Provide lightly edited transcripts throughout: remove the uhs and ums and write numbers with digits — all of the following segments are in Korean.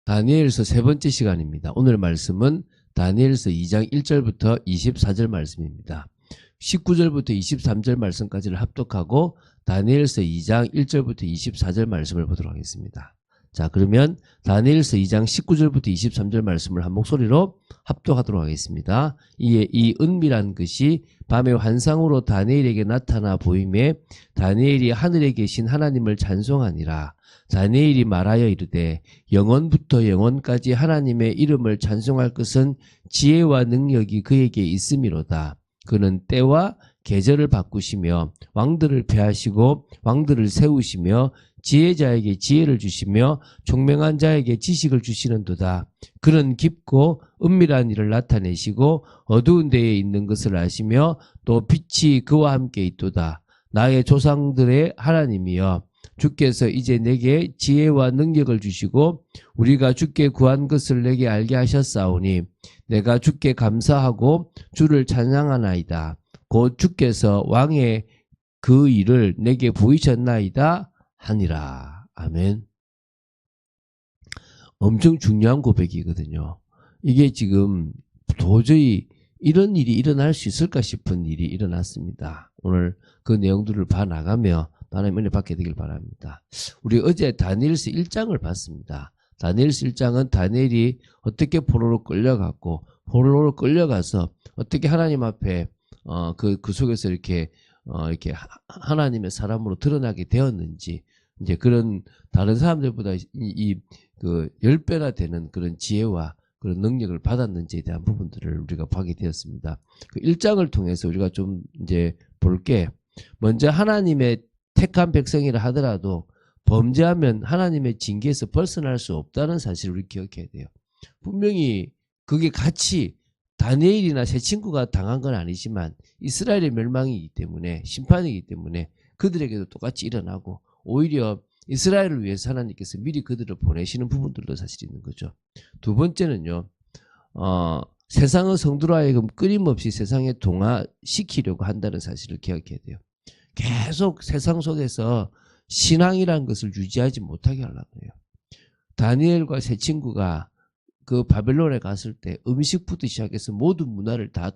다니엘서 세 번째 시간입니다. 오늘 말씀은 다니엘서 2장 1절부터 24절 말씀입니다. 19절부터 23절 말씀까지를 합독하고 다니엘서 2장 1절부터 24절 말씀을 보도록 하겠습니다. 자, 그러면 다니엘서 2장 19절부터 23절 말씀을 한 목소리로 합독하도록 하겠습니다. 이에 이 은밀한 것이 밤의 환상으로 다니엘에게 나타나 보임에 다니엘이 하늘에 계신 하나님을 찬송하니라. 다니엘이 말하여 이르되 영원부터 영원까지 하나님의 이름을 찬송할 것은 지혜와 능력이 그에게 있음이로다. 그는 때와 계절을 바꾸시며 왕들을 폐하시고 왕들을 세우시며 지혜자에게 지혜를 주시며 총명한 자에게 지식을 주시는도다. 그는 깊고 은밀한 일을 나타내시고 어두운 데에 있는 것을 아시며 또 빛이 그와 함께 있도다. 나의 조상들의 하나님이여, 주께서 이제 내게 지혜와 능력을 주시고 우리가 주께 구한 것을 내게 알게 하셨사오니 내가 주께 감사하고 주를 찬양하나이다. 곧 주께서 왕의 그 일을 내게 보이셨나이다 하니라. 아멘. 엄청 중요한 고백이거든요. 이게 지금 도저히 이런 일이 일어날 수 있을까 싶은 일이 일어났습니다. 오늘 그 내용들을 봐나가며 하나님 은혜 받게 되길 바랍니다. 우리 어제 다니엘서 1장을 봤습니다. 다니엘서 1장은 다니엘이 어떻게 포로로 끌려갔고 포로로 끌려가서 어떻게 하나님 앞에 그 속에서 이렇게 하나님의 사람으로 드러나게 되었는지, 이제 그런 다른 사람들보다 그 10배나 되는 그런 지혜와 그런 능력을 받았는지에 대한 부분들을 우리가 보게 되었습니다. 그 1장을 통해서 우리가 좀 이제 볼 게, 먼저 하나님의 택한 백성이라 하더라도 범죄하면 하나님의 징계에서 벗어날 수 없다는 사실을 우리 기억해야 돼요. 분명히 그게 같이 다니엘이나 세 친구가 당한 건 아니지만 이스라엘의 멸망이기 때문에, 심판이기 때문에 그들에게도 똑같이 일어나고, 오히려 이스라엘을 위해서 하나님께서 미리 그들을 보내시는 부분들도 사실 있는 거죠. 두 번째는요, 세상의 성도로 하여금 끊임없이 세상에 동화시키려고 한다는 사실을 기억해야 돼요. 계속 세상 속에서 신앙이라는 것을 유지하지 못하게 하려고 해요. 다니엘과 세 친구가 그 바벨론에 갔을 때 음식부터 시작해서 모든 문화를 다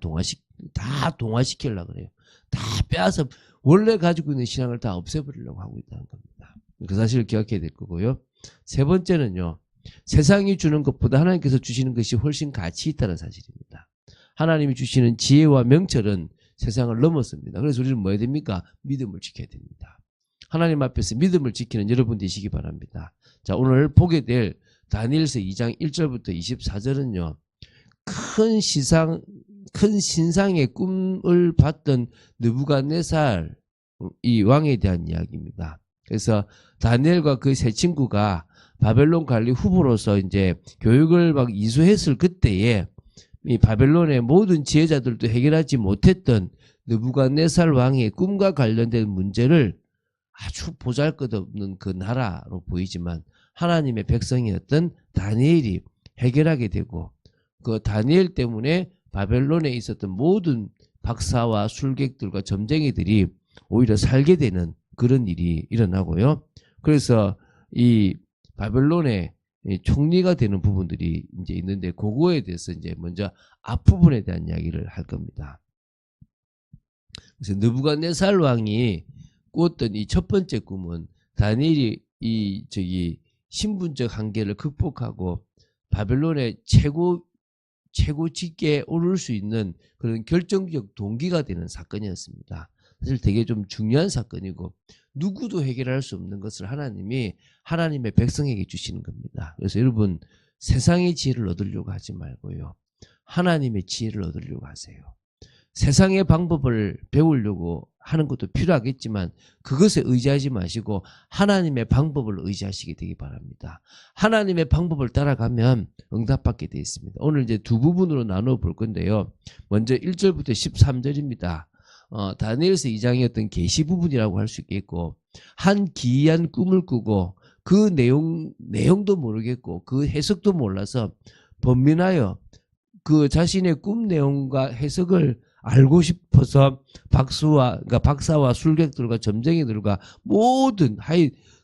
동화시키려고 해요. 다 빼앗아 원래 가지고 있는 신앙을 다 없애버리려고 하고 있다는 겁니다. 그 사실을 기억해야 될 거고요. 세 번째는요, 세상이 주는 것보다 하나님께서 주시는 것이 훨씬 가치 있다는 사실입니다. 하나님이 주시는 지혜와 명철은 세상을 넘었습니다. 그래서 우리는 뭐 해야 됩니까? 믿음을 지켜야 됩니다. 하나님 앞에서 믿음을 지키는 여러분 되시기 바랍니다. 자, 오늘 보게 될 다니엘서 2장 1절부터 24절은요, 큰 신상의 꿈을 봤던 느부갓네살 이 왕에 대한 이야기입니다. 그래서 다니엘과 그 세 친구가 바벨론 관리 후보로서 이제 교육을 막 이수했을 그때에 이 바벨론의 모든 지혜자들도 해결하지 못했던 느부갓네살 왕의 꿈과 관련된 문제를 아주 보잘것없는 그 나라로 보이지만 하나님의 백성이었던 다니엘이 해결하게 되고, 그 다니엘 때문에 바벨론에 있었던 모든 박사와 술객들과 점쟁이들이 오히려 살게 되는 그런 일이 일어나고요. 그래서 이 바벨론의 총리가 되는 부분들이 이제 있는데, 그거에 대해서 이제 먼저 앞부분에 대한 이야기를 할 겁니다. 그래서 느부갓네살 왕이 꾸었던 이 첫 번째 꿈은 다니엘이 신분적 한계를 극복하고 바벨론의 최고 직계에 오를 수 있는 그런 결정적 동기가 되는 사건이었습니다. 사실 되게 좀 중요한 사건이고 누구도 해결할 수 없는 것을 하나님이 하나님의 백성에게 주시는 겁니다. 그래서 여러분, 세상의 지혜를 얻으려고 하지 말고요, 하나님의 지혜를 얻으려고 하세요. 세상의 방법을 배우려고 하는 것도 필요하겠지만 그것에 의지하지 마시고 하나님의 방법을 의지하시게 되기 바랍니다. 하나님의 방법을 따라가면 응답받게 되어 있습니다. 오늘 이제 두 부분으로 나누어 볼 건데요. 먼저 1절부터 13절입니다. 다니엘서 2장의 어떤 계시 부분이라고 할 수 있겠고, 한 기이한 꿈을 꾸고 그 내용도 모르겠고 그 해석도 몰라서 번민하여 그 자신의 꿈 내용과 해석을 알고 싶어서 박사와 술객들과 점쟁이들과 모든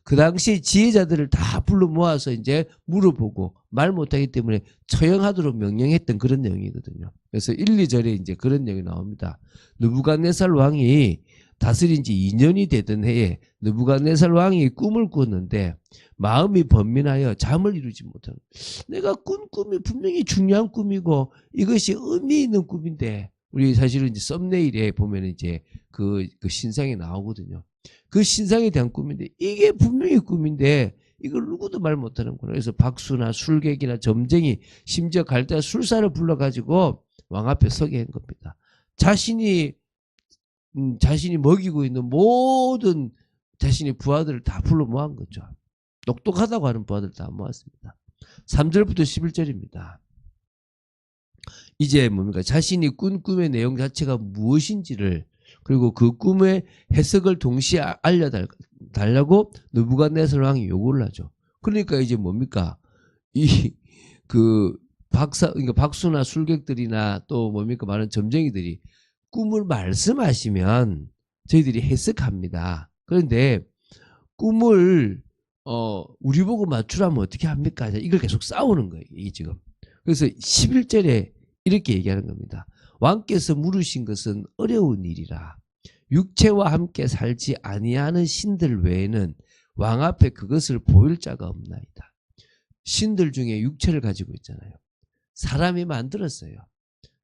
그 당시 지혜자들을 다 불러 모아서 이제 물어보고 말 못하기 때문에 처형하도록 명령했던 그런 내용이거든요. 그래서 1, 2절에 이제 그런 내용이 나옵니다. 느부갓네살 왕이 다스린 지 2년이 되던 해에 느부갓네살 왕이 꿈을 꿨는데 마음이 번민하여 잠을 이루지 못하는, 내가 꾼 꿈이 분명히 중요한 꿈이고 이것이 의미 있는 꿈인데, 우리 사실은 이제 썸네일에 보면 이제 그 신상이 나오거든요. 그 신상에 대한 꿈인데 이게 분명히 꿈인데 이걸 누구도 말 못하는구나. 그래서 박수나 술객이나 점쟁이, 심지어 갈대아 술사를 불러가지고 왕 앞에 서게 한 겁니다. 자신이 먹이고 있는 모든 자신의 부하들을 다 불러 모은 거죠. 똑똑하다고 하는 부하들 다 모았습니다. 3절부터 11절입니다. 이제 뭡니까? 자신이 꾼 꿈의 내용 자체가 무엇인지를, 그리고 그 꿈의 해석을 동시에 알려달라고 느부갓네살 왕이 요구를 하죠. 그러니까 이제 뭡니까? 그러니까 박수나 술객들이나 또 뭡니까? 많은 점쟁이들이 꿈을 말씀하시면 저희들이 해석합니다. 그런데 꿈을 우리 보고 맞추라면 어떻게 합니까? 이걸 계속 싸우는 거예요. 이게 지금. 그래서 11절에 이렇게 얘기하는 겁니다. 왕께서 물으신 것은 어려운 일이라. 육체와 함께 살지 아니하는 신들 외에는 왕 앞에 그것을 보일 자가 없나이다. 신들 중에 육체를 가지고 있잖아요. 사람이 만들었어요.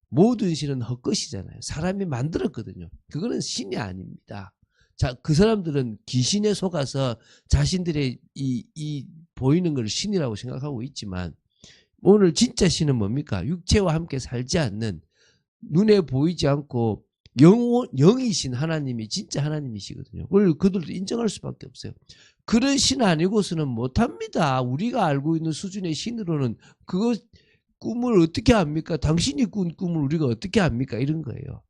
모든 신은 헛것이잖아요. 사람이 만들었거든요. 그거는 신이 아닙니다. 자, 그 사람들은 귀신에 속아서 자신들의 이 보이는 걸 신이라고 생각하고 있지만, 오늘 진짜 신은 뭡니까? 육체와 함께 살지 않는, 눈에 보이지 않고 영이신 하나님이 진짜 하나님이시거든요. 그걸 그들도 인정할 수밖에 없어요. 그런 신 아니고서는 못합니다. 우리가 알고 있는 수준의 신으로는 그거 꿈을 어떻게 합니까? 당신이 꾼 꿈을 우리가 어떻게 합니까? 이런 거예요.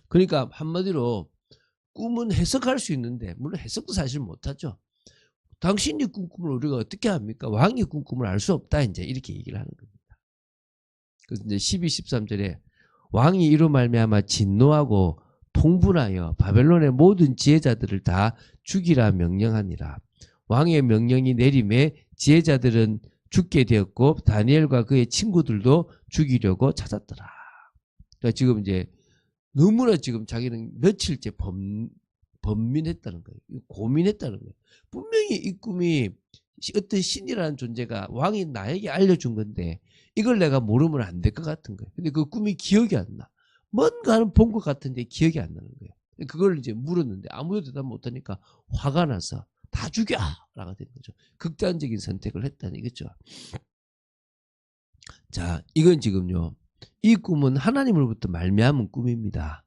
그러니까 한마디로 꿈은 해석할 수 있는데, 물론 해석도 사실 못하죠. 당신이 꾼 꿈을 우리가 어떻게 합니까? 왕이 꾼 꿈을 알 수 없다. 이제 이렇게 얘기를 하는 겁니다. 그래서 이제 12, 13절에 왕이 이로 말미암아 진노하고 통분하여 바벨론의 모든 지혜자들을 다 죽이라 명령하니라. 왕의 명령이 내림에 지혜자들은 죽게 되었고 다니엘과 그의 친구들도 죽이려고 찾았더라. 그러니까 지금 이제 너무나 지금 자기는 며칠째 번민했다는 거예요. 고민했다는 거예요. 분명히 이 꿈이 어떤 신이라는 존재가 왕이 나에게 알려준 건데 이걸 내가 모르면 안 될 것 같은 거예요. 근데 그 꿈이 기억이 안 나. 뭔가는 본 것 같은데 기억이 안 나는 거예요. 그걸 이제 물었는데 아무도 대답 못하니까 화가 나서 다 죽여! 라고 된 거죠. 극단적인 선택을 했다는 이거죠. 자, 이건 지금요. 이 꿈은 하나님으로부터 말미암은 꿈입니다.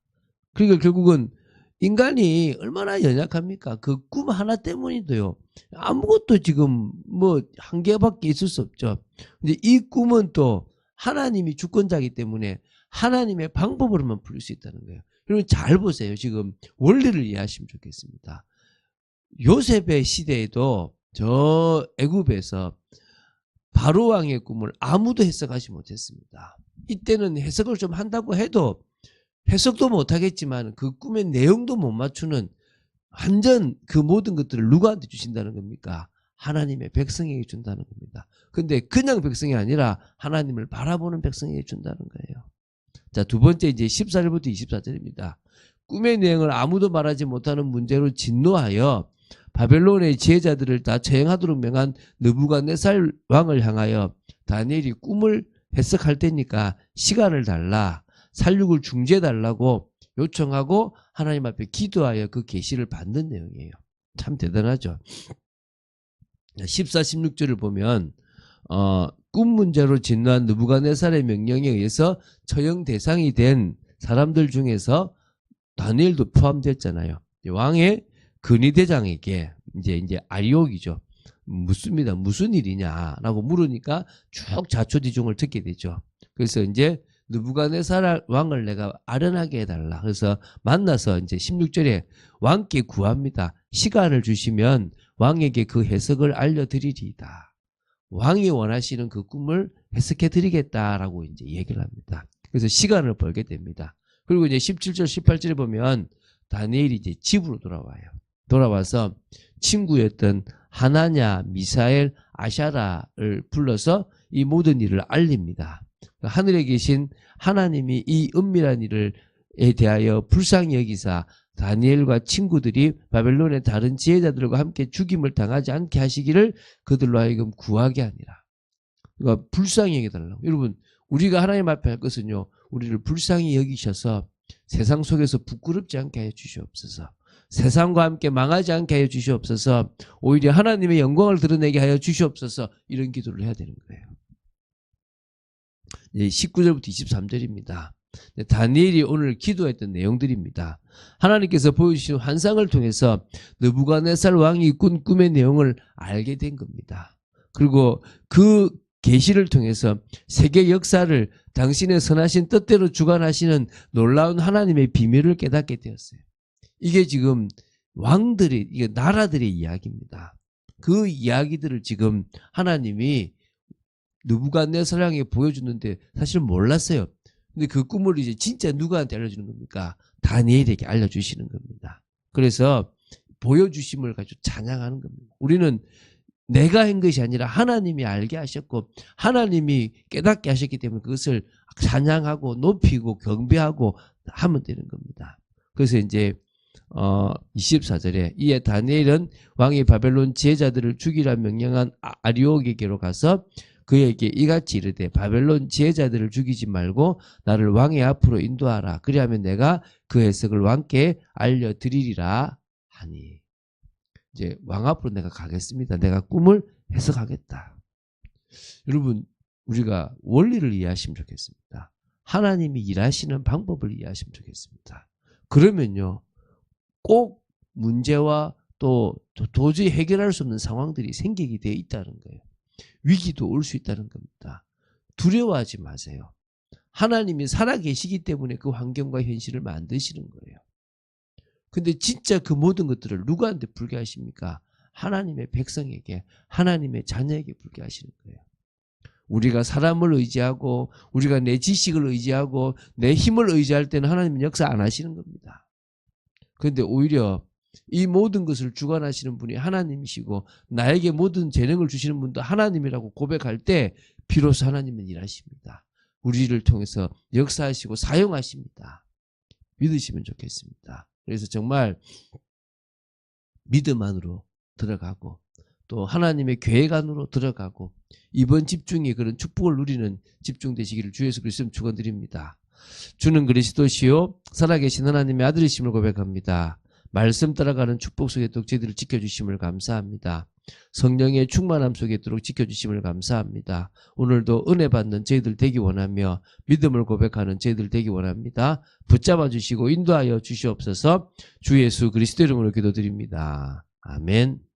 그러니까 결국은 인간이 얼마나 연약합니까? 그 꿈 하나 때문이도요. 아무것도 지금 뭐 한계밖에 있을 수 없죠. 근데 이 꿈은 또 하나님이 주권자이기 때문에 하나님의 방법으로만 풀릴 수 있다는 거예요. 여러분 잘 보세요. 지금 원리를 이해하시면 좋겠습니다. 요셉의 시대에도 저 애굽에서 바로 왕의 꿈을 아무도 해석하지 못했습니다. 이때는 해석을 좀 한다고 해도 해석도 못하겠지만 그 꿈의 내용도 못 맞추는 완전 그 모든 것들을 누구한테 주신다는 겁니까? 하나님의 백성에게 준다는 겁니다. 근데 그냥 백성이 아니라 하나님을 바라보는 백성에게 준다는 거예요. 자, 두 번째 이제 14절부터 24절입니다. 꿈의 내용을 아무도 말하지 못하는 문제로 진노하여 바벨론의 지혜자들을 다 처형하도록 명한 느부갓네살 왕을 향하여 다니엘이 꿈을 해석할 테니까 시간을 달라, 살육을 중지해 달라고 요청하고 하나님 앞에 기도하여 그 계시를 받는 내용이에요. 참 대단하죠. 14, 16절을 보면 꿈 문제로 진노한 느부갓네살의 명령에 의해서 처형 대상이 된 사람들 중에서 다니엘도 포함됐잖아요. 왕의 근위대장에게 이제 아리옥이죠. 묻습니다. 무슨 일이냐라고 물으니까 쭉 자초지종을 듣게 되죠. 그래서 이제 느부갓네살 왕을 내가 아련하게 해달라. 그래서 만나서 이제 16절에 왕께 구합니다. 시간을 주시면 왕에게 그 해석을 알려드리리이다. 왕이 원하시는 그 꿈을 해석해 드리겠다라고 이제 얘기를 합니다. 그래서 시간을 벌게 됩니다. 그리고 이제 17절, 18절에 보면 다니엘이 이제 집으로 돌아와요. 돌아와서 친구였던 하나냐, 미사엘, 아샤라를 불러서 이 모든 일을 알립니다. 하늘에 계신 하나님이 이 은밀한 일에 대하여 불쌍히 여기사 다니엘과 친구들이 바벨론의 다른 지혜자들과 함께 죽임을 당하지 않게 하시기를 그들로 하여금 구하게 하니라. 그러니까 불쌍히 여겨달라고. 여러분, 우리가 하나님 앞에 할 것은요, 우리를 불쌍히 여기셔서 세상 속에서 부끄럽지 않게 하여 주시옵소서. 세상과 함께 망하지 않게 하여 주시옵소서. 오히려 하나님의 영광을 드러내게 하여 주시옵소서. 이런 기도를 해야 되는 거예요. 19절부터 23절입니다. 다니엘이 오늘 기도했던 내용들입니다. 하나님께서 보여주신 환상을 통해서 느부갓네살 왕이 꾼 꿈의 내용을 알게 된 겁니다. 그리고 그 계시를 통해서 세계 역사를 당신의 선하신 뜻대로 주관하시는 놀라운 하나님의 비밀을 깨닫게 되었어요. 이게 지금 왕들이, 이게 나라들의 이야기입니다. 그 이야기들을 지금 하나님이 느부갓네살 왕에게 보여주는데 사실 몰랐어요. 근데 그 꿈을 이제 진짜 누구한테 알려주는 겁니까? 다니엘에게 알려주시는 겁니다. 그래서 보여주심을 가지고 찬양하는 겁니다. 우리는 내가 한 것이 아니라 하나님이 알게 하셨고 하나님이 깨닫게 하셨기 때문에 그것을 찬양하고 높이고 경배하고 하면 되는 겁니다. 그래서 이제 24절에 이에 다니엘은 왕이 바벨론 지혜자들을 죽이라 명령한 아리옥에게로 가서 그에게 이같이 이르되 바벨론 지혜자들을 죽이지 말고 나를 왕의 앞으로 인도하라. 그리하면 내가 그 해석을 왕께 알려드리리라 하니. 이제 왕 앞으로 내가 가겠습니다. 내가 꿈을 해석하겠다. 여러분, 우리가 원리를 이해하시면 좋겠습니다. 하나님이 일하시는 방법을 이해하시면 좋겠습니다. 그러면요, 꼭 문제와 또 도저히 해결할 수 없는 상황들이 생기게 되어 있다는 거예요. 위기도 올 수 있다는 겁니다. 두려워하지 마세요. 하나님이 살아계시기 때문에 그 환경과 현실을 만드시는 거예요. 근데 진짜 그 모든 것들을 누구한테 불게 하십니까? 하나님의 백성에게, 하나님의 자녀에게 불게 하시는 거예요. 우리가 사람을 의지하고 우리가 내 지식을 의지하고 내 힘을 의지할 때는 하나님은 역사 안 하시는 겁니다. 그런데 오히려 이 모든 것을 주관하시는 분이 하나님이시고 나에게 모든 재능을 주시는 분도 하나님이라고 고백할 때 비로소 하나님은 일하십니다. 우리를 통해서 역사하시고 사용하십니다. 믿으시면 좋겠습니다. 그래서 정말 믿음 안으로 들어가고 또 하나님의 계획 안으로 들어가고 이번 집중이 그런 축복을 누리는 집중 되시기를 주 예수 그리스도로 축원드립니다. 주는 그리스도시요 살아계신 하나님의 아들이심을 고백합니다. 말씀 따라가는 축복 속에 또 저희들을 지켜주심을 감사합니다. 성령의 충만함 속에 있도록 지켜주심을 감사합니다. 오늘도 은혜 받는 저희들 되기 원하며 믿음을 고백하는 저희들 되기 원합니다. 붙잡아 주시고 인도하여 주시옵소서. 주 예수 그리스도 이름으로 기도드립니다. 아멘.